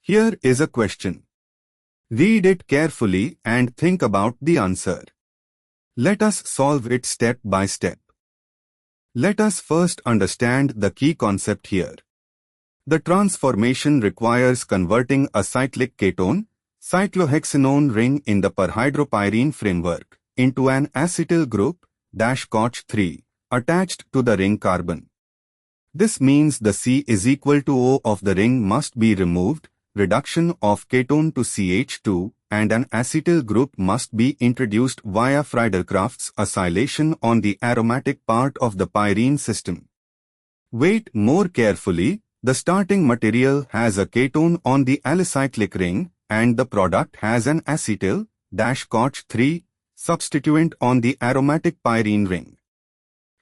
Here is a question. Read it carefully and think about the answer. Let us solve it step by step. Let us first understand the key concept here. The transformation requires converting a cyclic ketone, cyclohexanone ring in the perhydropyrene framework, into an acetyl group, -COH3, attached to the ring carbon. This means the C is equal to O of the ring must be removed, reduction of ketone to CH2, and an acetyl group must be introduced via Friedel-Crafts acylation on the aromatic part of the pyrene system. Wait more carefully. The starting material has a ketone on the alicyclic ring and the product has an acetyl-COH3 substituent on the aromatic pyrene ring.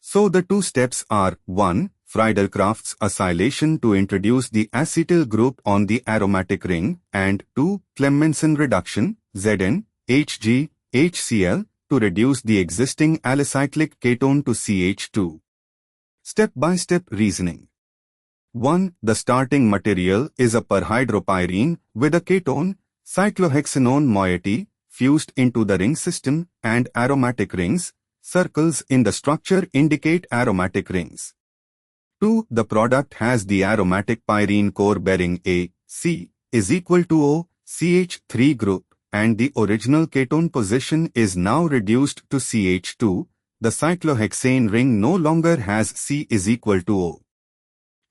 So the two steps are 1. Friedel-Crafts acylation to introduce the acetyl group on the aromatic ring, and 2. Clemmensen reduction, Zn, Hg, HCl, to reduce the existing alicyclic ketone to CH2. Step-by-step reasoning. 1. The starting material is a perhydropyrene with a ketone, cyclohexanone moiety, fused into the ring system, and aromatic rings. Circles in the structure indicate aromatic rings. 2. The product has the aromatic pyrene core bearing A, C, is equal to O, CH3 group, and the original ketone position is now reduced to CH2. The cyclohexane ring no longer has C is equal to O.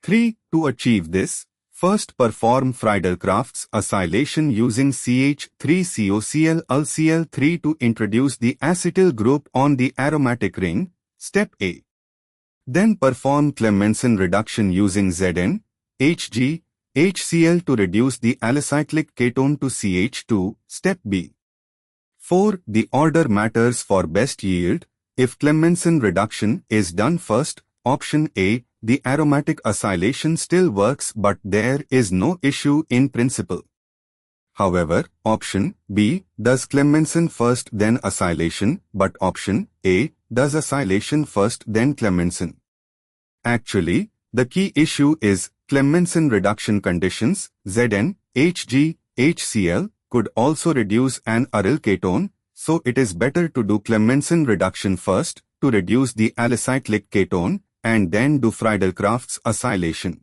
3. To achieve this, first perform Friedel-Crafts acylation using CH3COCl-UlCl3 to introduce the acetyl group on the aromatic ring, step A. Then perform Clemmensen reduction using Zn, Hg, HCl to reduce the alicyclic ketone to CH2, step B. 4. The order matters for best yield. If Clemmensen reduction is done first, option A, the aromatic acylation still works but there is no issue in principle. However, option B does Clemmensen first then acylation, but option A does acylation first then Clemmensen. Actually, the key issue is Clemmensen reduction conditions. Zn, Hg, HCl could also reduce an aryl ketone, so it is better to do Clemmensen reduction first to reduce the alicyclic ketone, and then do Friedel-Crafts acylation.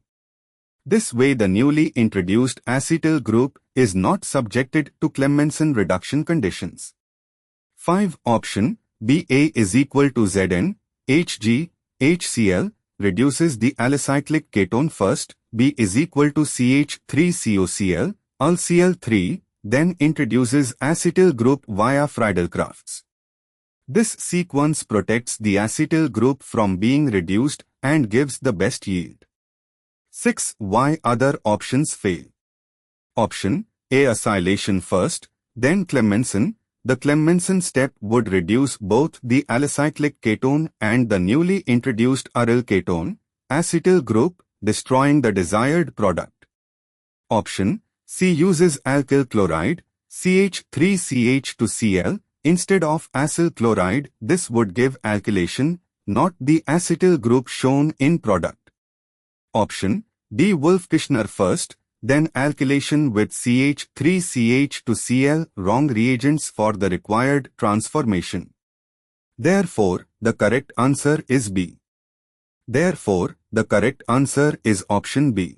This way the newly introduced acetyl group is not subjected to Clemmensen reduction conditions. 5. Option B A is equal to Zn, Hg, HCl, reduces the alicyclic ketone first, B is equal to CH3COCl, UlCl3, then introduces acetyl group via Friedel-Crafts. This sequence protects the acetyl group from being reduced and gives the best yield. 6. Why other options fail? Option A, acylation first, then Clemmensen. The Clemmensen step would reduce both the alicyclic ketone and the newly introduced aryl ketone, acetyl group, destroying the desired product. Option C uses alkyl chloride, CH3CH2Cl, instead of acyl chloride. This would give alkylation, not the acetyl group shown in product. Option D, Wolff-Kishner first, then alkylation with CH3CH2Cl, wrong reagents for the required transformation. Therefore, the correct answer is B. Therefore, the correct answer is option B.